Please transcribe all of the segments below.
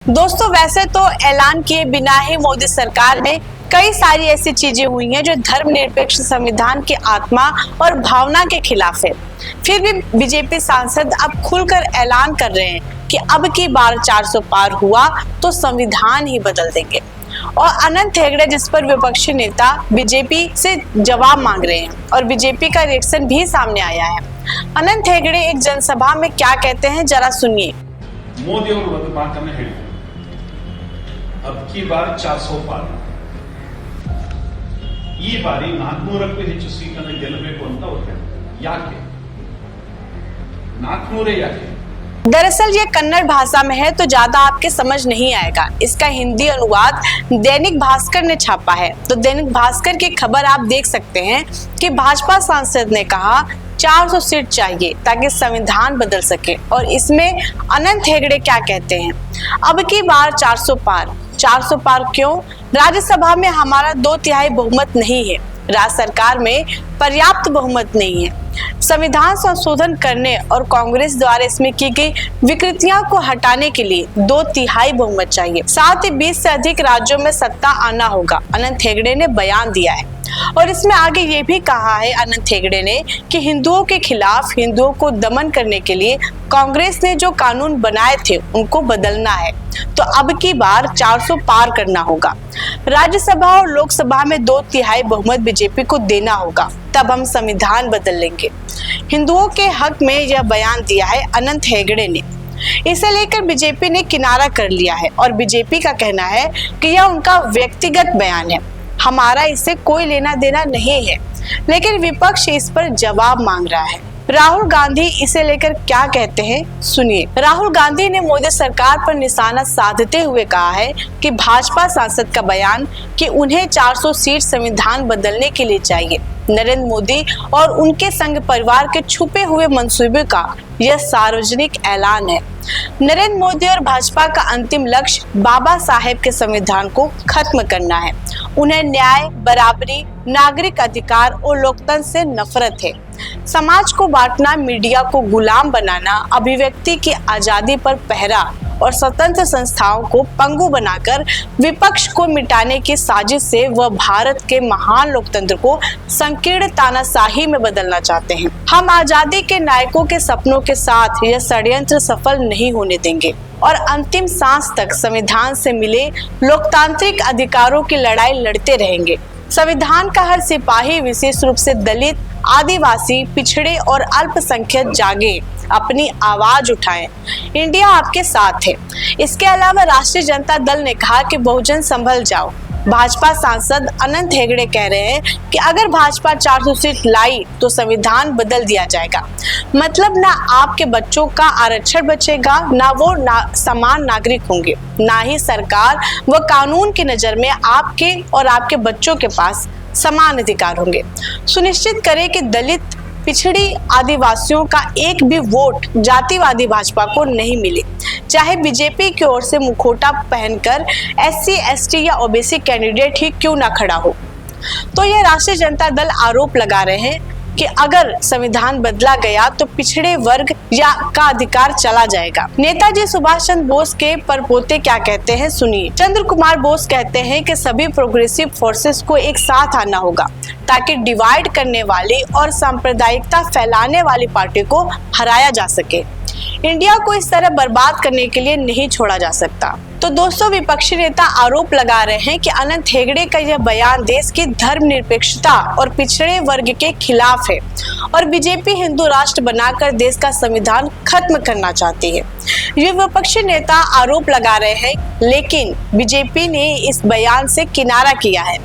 दोस्तों वैसे तो ऐलान किए बिना ही मोदी सरकार में कई सारी ऐसी चीजें हुई हैं जो धर्मनिरपेक्ष संविधान की आत्मा और भावना के खिलाफ है। फिर भी बीजेपी सांसद अब खुलकर ऐलान कर रहे हैं कि अब की बार 400 पार हुआ तो संविधान ही बदल देंगे। और अनंत हेगड़े, जिस पर विपक्षी नेता बीजेपी से जवाब मांग रहे हैं और बीजेपी का रिएक्शन भी सामने आया है। अनंत हेगड़े एक जनसभा में क्या कहते हैं, जरा सुनिए। ಮೋದಿ ಅವರು ಒಂದು ಮಾತನ್ನ ಹೇಳಿದರು, अब की बार 400 पार, ಈ ಬಾರಿ 400ಕ್ಕೂ ಹೆಚ್ಚು ಸೀಟನ್ನು ಗೆಲ್ಲಬೇಕು ಅಂತ ಅವರು ಹೇಳಿದರು। ಯಾಕೆ 400 ಯಾಕೆ? दरअसल ये कन्नड़ भाषा में है तो ज्यादा आपके समझ नहीं आएगा। इसका हिंदी अनुवाद दैनिक भास्कर ने छापा है। तो दैनिक भास्कर की खबर आप देख सकते हैं कि भाजपा सांसद ने कहा 400 सीट चाहिए ताकि संविधान बदल सके। और इसमें अनंत हेगड़े क्या कहते हैं, अब की बार 400 पार। 400 पार क्यों? राज्यसभा में हमारा 2/3 बहुमत नहीं है, राज्य सरकार में पर्याप्त बहुमत नहीं है, संविधान संशोधन करने और कांग्रेस द्वारा इसमें की गई विकृतियों को हटाने के लिए 2/3 बहुमत चाहिए। साथ ही 20 से अधिक राज्यों में सत्ता आना होगा, अनंत हेगड़े ने बयान दिया है। और इसमें आगे ये भी कहा है अनंत हेगड़े ने कि हिंदुओं के खिलाफ, हिंदुओं को दमन करने के लिए कांग्रेस ने जो कानून बनाए थे उनको बदलना है। तो अब की बार 400 पार करना होगा। राज्यसभा और लोकसभा में 2/3 बहुमत बीजेपी को देना होगा, तब हम संविधान बदल लेंगे। हिंदुओं के हक में यह बयान दिया है अनंत हेगड़े ने। इसे लेकर बीजेपी ने किनारा कर लिया है और बीजेपी का कहना है कि यह उनका व्यक्तिगत बयान है, हमारा इससे कोई लेना देना नहीं है। लेकिन विपक्ष इस पर जवाब मांग रहा है। राहुल गांधी इसे लेकर क्या कहते हैं, सुनिए। राहुल गांधी ने मोदी सरकार पर निशाना साधते हुए कहा है कि भाजपा सांसद का बयान कि उन्हें 400 सीट संविधान बदलने के लिए चाहिए, नरेंद्र मोदी और उनके संघ परिवार के छुपे हुए मंसूबे का यह सार्वजनिक ऐलान है। नरेंद्र मोदी और भाजपा का अंतिम लक्ष्य बाबा साहेब के संविधान को खत्म करना है। उन्हें न्याय, बराबरी, नागरिक अधिकार और लोकतंत्र से नफरत है। समाज को बांटना, मीडिया को गुलाम बनाना, अभिव्यक्ति की आजादी पर पहरा और स्वतंत्र संस्थाओं को पंगु बनाकर विपक्ष को मिटाने की साजिश से वह भारत के महान लोकतंत्र को संकीर्ण तानाशाही में बदलना चाहते हैं। हम आजादी के नायकों के सपनों के साथ यह षड्यंत्र सफल नहीं होने देंगे और अंतिम सांस तक संविधान से मिले लोकतांत्रिक अधिकारों की लड़ाई लड़ते रहेंगे। संविधान का हर सिपाही, विशेष रूप से दलित, आदिवासी, पिछड़े और अल्पसंख्यक जागे, अपनी आवाज उठाएं। इंडिया आपके साथ है। इसके अलावा राष्ट्रीय जनता दल ने कहा कि बहुजन संभल जाओ। भाजपा सांसद अनंत हेगड़े कह रहे हैं कि अगर भाजपा 400 सीट लाई तो संविधान बदल दिया जाएगा। मतलब ना आपके बच्चों का आरक्षण बचेगा, ना वो समान नागरिक होंगे, ना ही सरकार व कानून की नजर में आपके और आपके बच्चों के पास समान अधिकार होंगे। सुनिश्चित करें कि दलित, पिछड़ी, आदिवासियों का एक भी वोट जातिवादी भाजपा को नहीं मिले, चाहे बीजेपी की ओर से मुखौटा पहनकर SC, ST या OBC कैंडिडेट ही क्यों ना खड़ा हो। तो यह राष्ट्रीय जनता दल आरोप लगा रहे हैं कि अगर संविधान बदला गया तो पिछड़े वर्ग या का अधिकार चला जाएगा। नेताजी सुभाष चंद्र बोस के परपोते क्या कहते हैं, सुनिए। चंद्र कुमार बोस कहते हैं कि सभी प्रोग्रेसिव फोर्सेस को एक साथ आना होगा ताकि डिवाइड करने वाली और सांप्रदायिकता फैलाने वाली पार्टी को हराया जा सके। इंडिया को इस तरह बर्बाद करने के लिए नहीं छोड़ा जा सकता। तो दोस्तों, विपक्षी नेता आरोप लगा रहे हैं कि अनंत हेगड़े का यह बयान देश की धर्मनिरपेक्षता और पिछड़े वर्ग के खिलाफ है और बीजेपी हिंदू राष्ट्र बनाकर देश का संविधान खत्म करना चाहती है। ये विपक्षी नेता आरोप लगा रहे हैं, लेकिन बीजेपी ने इस बयान से किनारा किया है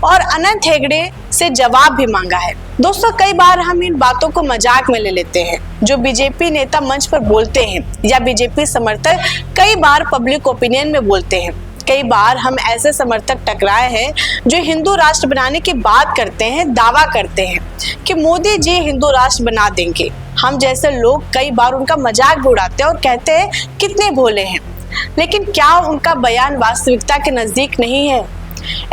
और अनंत हेगड़े से जवाब भी मांगा है। दोस्तों, कई बार हम इन बातों को मजाक में ले लेते हैं जो बीजेपी नेता मंच पर बोलते हैं या बीजेपी समर्थक कई बार पब्लिक ओपिनियन में बोलते हैं। कई बार हम ऐसे समर्थक टकराए हैं जो हिंदू राष्ट्र बनाने की बात करते हैं, दावा करते हैं कि मोदी जी हिंदू राष्ट्र बना देंगे। हम जैसे लोग कई बार उनका मजाक भी उड़ाते हैं और कहते हैं कितने भोले हैं, लेकिन क्या उनका बयान वास्तविकता के नजदीक नहीं है?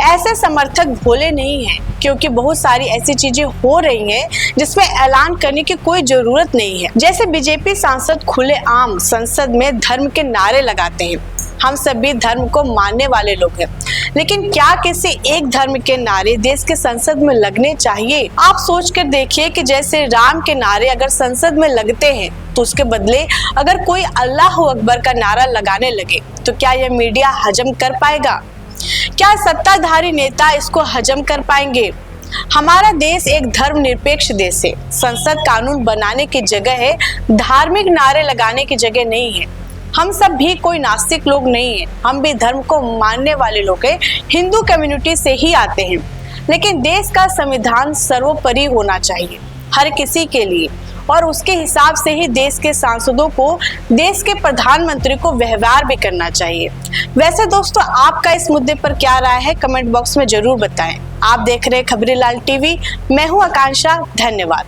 ऐसे समर्थक भोले नहीं हैं, क्योंकि बहुत सारी ऐसी चीजें हो रही हैं जिसमें ऐलान करने की कोई जरूरत नहीं है। जैसे बीजेपी सांसद खुलेआम संसद में धर्म के नारे लगाते हैं, हम सभी धर्म को मानने वाले लोग हैं, लेकिन क्या किसी एक धर्म के नारे देश के संसद में लगने चाहिए? आप सोच कर देखिए कि जैसे राम के नारे अगर संसद में लगते हैं तो उसके बदले अगर कोई अल्लाह अकबर का नारा लगाने लगे तो क्या यह मीडिया हजम कर पाएगा? क्या सत्ताधारी नेता इसको हजम कर पाएंगे? हमारा देश एक धर्मनिरपेक्ष देश है। संसद कानून बनाने की जगह है, धार्मिक नारे लगाने की जगह नहीं है। हम सब भी कोई नास्तिक लोग नहीं है, हम भी धर्म को मानने वाले लोग हैं, हिंदू कम्युनिटी से ही आते हैं। लेकिन देश का संविधान सर्वोपरि होना चाहिए हर किसी के लिए, और उसके हिसाब से ही देश के सांसदों को, देश के प्रधानमंत्री को व्यवहार भी करना चाहिए। वैसे दोस्तों, आपका इस मुद्दे पर क्या राय है? कमेंट बॉक्स में जरूर बताएं। आप देख रहे हैं खबरीलाल टीवी, मैं हूं आकांक्षा। धन्यवाद।